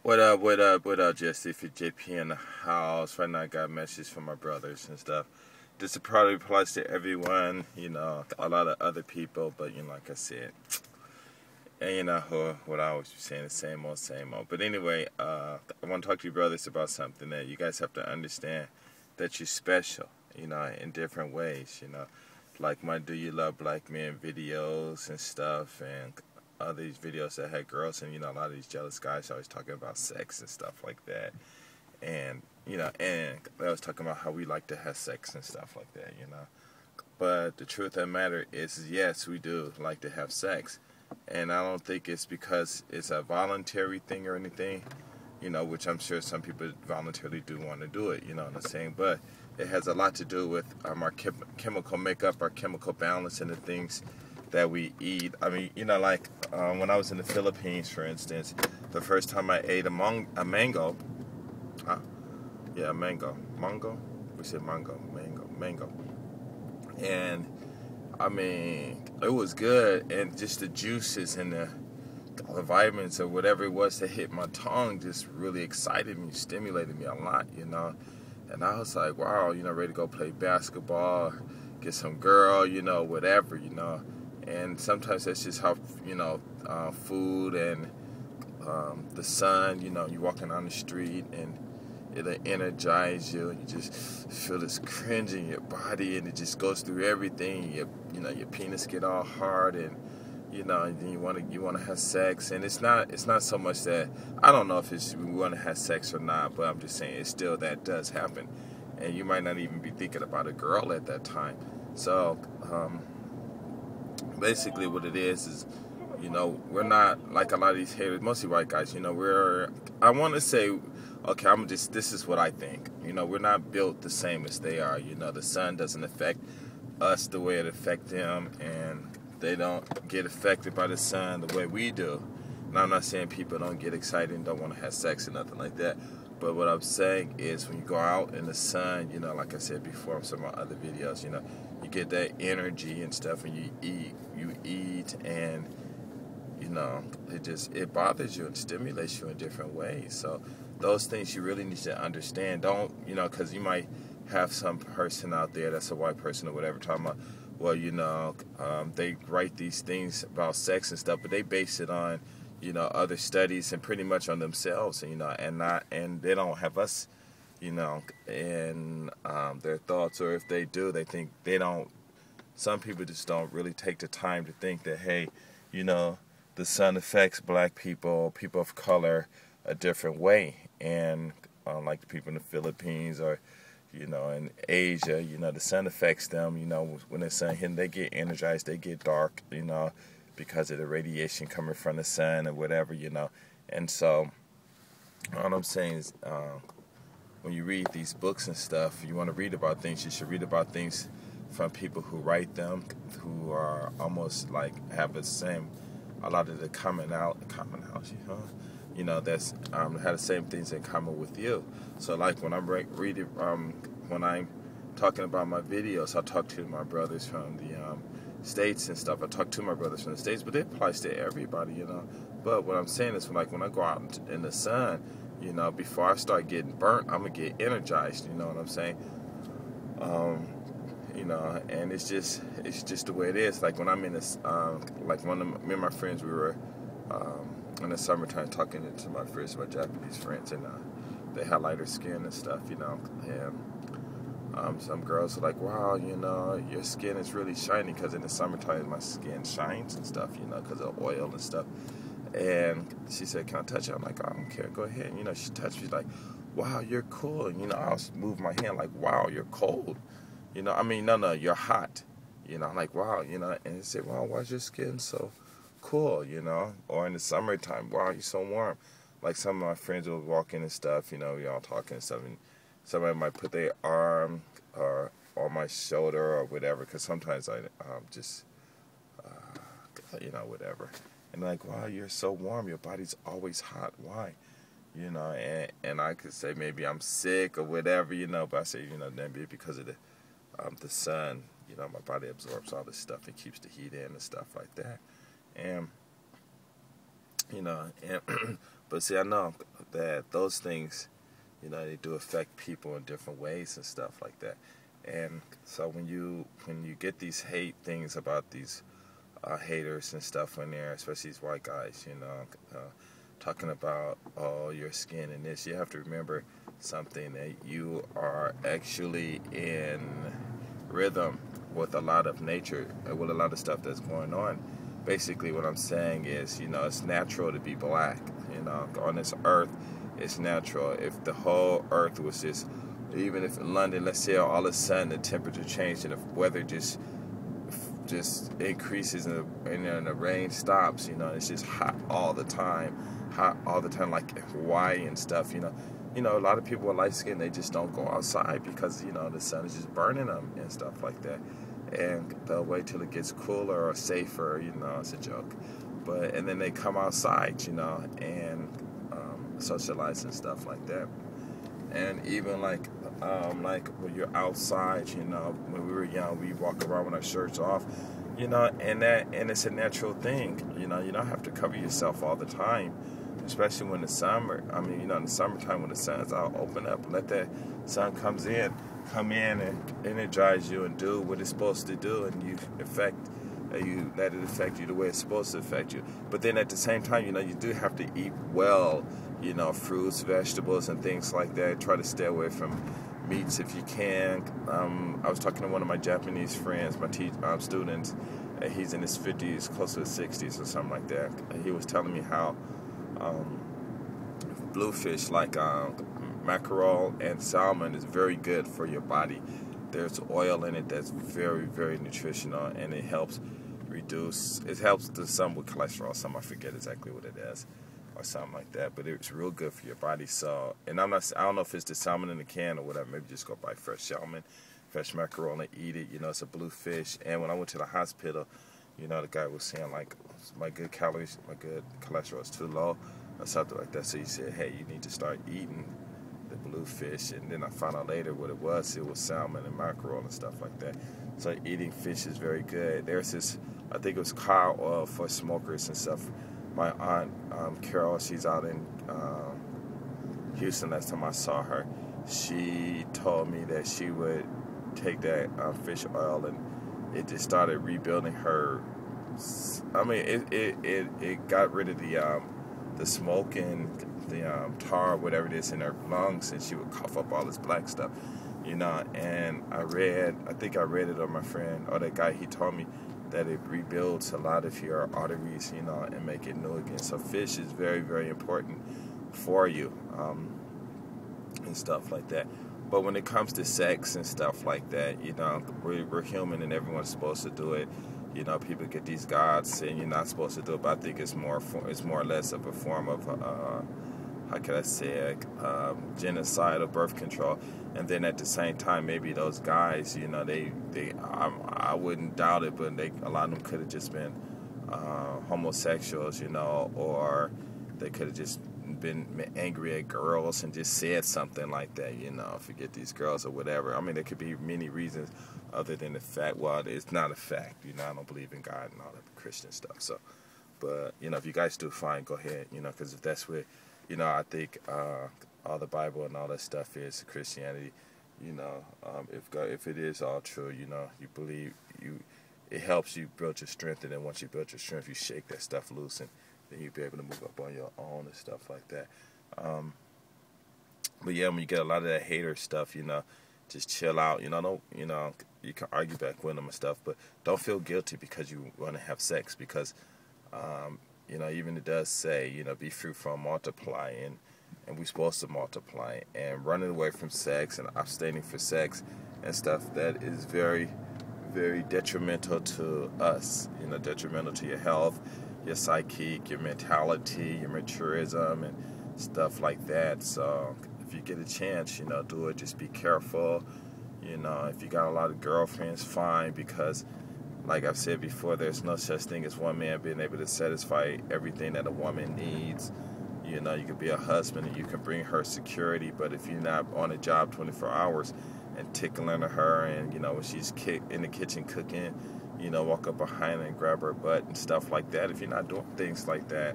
What up, what up, what up, Jesse? For JP in the house. Right now I got a message from my brothers and stuff. This probably applies to everyone, a lot of other people, but, like I said, and what I always be saying, the same old. But anyway, I want to talk to you brothers about something that you guys have to understand, that you're special, in different ways, like my Do You Love Black Men videos and stuff, and other these videos that had girls, and a lot of these jealous guys always talking about sex and stuff like that, and and I was talking about how we like to have sex and stuff like that, But the truth of the matter is, yes, we do like to have sex, and I don't think it's because it's a voluntary thing or anything, which I'm sure some people voluntarily do want to do it, what I'm saying, but it has a lot to do with our chemical makeup, our chemical balance, and the things that we eat. I mean, like when I was in the Philippines, for instance, the first time I ate a mango, mango, we said mango, and I mean, it was good, and just the juices and the vitamins or whatever it was that hit my tongue just really excited me, stimulated me a lot, and I was like, wow, ready to go play basketball, get some girl, whatever, and sometimes that's just how, food and the sun, you're walking on the street and it'll energize you, and you just feel this cringe in your body, and it just goes through everything. Your penis get all hard, and and you want to have sex, and it's not so much that I don't know if we want to have sex or not, but I'm just saying it still that does happen, and you might not even be thinking about a girl at that time. So basically, what it is we're not like a lot of these haters, mostly white guys. I want to say, okay, this is what I think. We're not built the same as they are. The sun doesn't affect us the way it affects them, and they don't get affected by the sun the way we do. And I'm not saying people don't get excited and don't want to have sex or nothing like that. But what I'm saying is when you go out in the sun, like I said before in some of my other videos, you get that energy and stuff, and you eat, and it bothers you and stimulates you in different ways. So those things you really need to understand. Don't, because you might have some person out there that's a white person or whatever talking about, well, they write these things about sex and stuff, but they base it on, other studies and pretty much on themselves, and they don't have us, in their thoughts, or if they do, they think they don't. Some people just don't really take the time to think that, hey, the sun affects black people of color, a different way, and like the people in the Philippines or in Asia, the sun affects them. When the sun hits, they get energized, they get dark, because of the radiation coming from the sun or whatever, And so, all I'm saying is, when you read these books and stuff, you want to read about things, you should read about things from people who write them, who are almost like have a lot of the commonality, that's had the same things in common with you. So like when I'm reading, when I'm talking about my videos, I talk to my brothers from the States and stuff. I talk to my brothers from the States, but it applies to everybody, But what I'm saying is, when I go out in the sun, before I start getting burnt, I'm gonna get energized. You know what I'm saying? And it's just the way it is. Like when I'm in this, like me and my friends, we were in the summertime talking to my Japanese friends, and they had lighter skin and stuff, and some girls are like, wow, your skin is really shiny, because in the summertime my skin shines and stuff, because of oil and stuff. And she said, can I touch it? I'm like, I don't care, go ahead. She touched me, like, wow, you're cool. And I'll move my hand like, wow, you're cold. No, you're hot. I'm like, wow, and they say, wow, why's your skin so cool, Or in the summertime, wow, you're so warm. Like some of my friends will walk in and stuff, we all talking and stuff, and somebody might put their arm or on my shoulder or whatever, because sometimes I just, whatever. And like, wow, you're so warm, your body's always hot, why? And I could say maybe I'm sick or whatever, but I say, maybe because of the sun, my body absorbs all this stuff and keeps the heat in and stuff like that. And, but see, I know that those things, they do affect people in different ways and stuff like that. And so when you get these hate things about these haters and stuff in there, especially these white guys, talking about, oh, your skin and this, you have to remember something, that you are actually in rhythm with a lot of nature, with a lot of stuff that's going on. Basically what I'm saying is, it's natural to be black. On this earth, it's natural. If the whole earth was just, even if in London, let's say all of a sudden the temperature changed and the weather just increases and the rain stops, it's just hot all the time, like Hawaii and stuff, a lot of people with light skin, they just don't go outside because, the sun is just burning them and stuff like that. And they'll wait till it gets cooler or safer, it's a joke. And then they come outside, and socialize and stuff like that. And even like when you're outside, when we were young, we walk around with our shirts off, and it's a natural thing. You don't have to cover yourself all the time, especially when the summer. In the summertime when the sun's out, open up, let that sun come in and energize you and do what it's supposed to do, and you let it affect you the way it's supposed to affect you. But then at the same time, you do have to eat well, fruits, vegetables, and things like that. Try to stay away from meats if you can. I was talking to one of my Japanese friends, my students, and he's in his 50s, close to his 60s or something like that. And he was telling me how bluefish like mackerel and salmon is very good for your body. There's oil in it that's very, very nutritional, and it helps some with cholesterol. Some, I forget exactly what it is, or something like that, but it's real good for your body. So, and I don't know if it's the salmon in the can or whatever. Maybe just go buy fresh salmon, fresh mackerel, and eat it. It's a blue fish. And when I went to the hospital, the guy was saying like my good cholesterol is too low or something like that. So he said, hey, you need to start eating the blue fish. And then I found out later what it was. It was salmon and mackerel and stuff like that. So eating fish is very good. There's this, I think it was car oil for smokers and stuff. My aunt, Carol, she's out in Houston. Last time I saw her, she told me that she would take that fish oil, and it just started rebuilding her. It got rid of the smoke and the tar, whatever it is, in her lungs, and she would cough up all this black stuff, And I think I read it on my friend, or that guy, he told me that it rebuilds a lot of your arteries, and make it new again. So fish is very, very important for you, and stuff like that. But when it comes to sex and stuff like that, we're human and everyone's supposed to do it. People get these gods saying you're not supposed to do it, but I think it's more or less of a form of, how can I say it, genocidal birth control. And then at the same time, maybe those guys, I wouldn't doubt it, but a lot of them could have just been homosexuals, or they could have just been angry at girls and just said something like that, forget these girls or whatever. There could be many reasons other than the fact, well, it's not a fact, I don't believe in God and all that Christian stuff. So, but, if you guys do, fine, go ahead, because if that's what, I think all the Bible and all that stuff is Christianity, if it is all true, you believe, it helps you build your strength, and then once you build your strength, you shake that stuff loose, and then you'll be able to move up on your own and stuff like that. But yeah, when you get a lot of that hater stuff, just chill out. You can argue back with them and stuff, but don't feel guilty because you want to have sex, because even it does say, be fruitful and multiply, and we're supposed to multiply, and running away from sex and abstaining for sex and stuff, that is very, very detrimental to us, detrimental to your health, your psyche, your mentality, your maturism, and stuff like that. So if you get a chance, do it. Just be careful. If you got a lot of girlfriends, fine, because like I've said before, there's no such thing as one man being able to satisfy everything that a woman needs. You could be a husband and you can bring her security, but if you're not on a job 24 hours and tickling her, and when she's in the kitchen cooking, walk up behind her and grab her butt and stuff like that, if you're not doing things like that,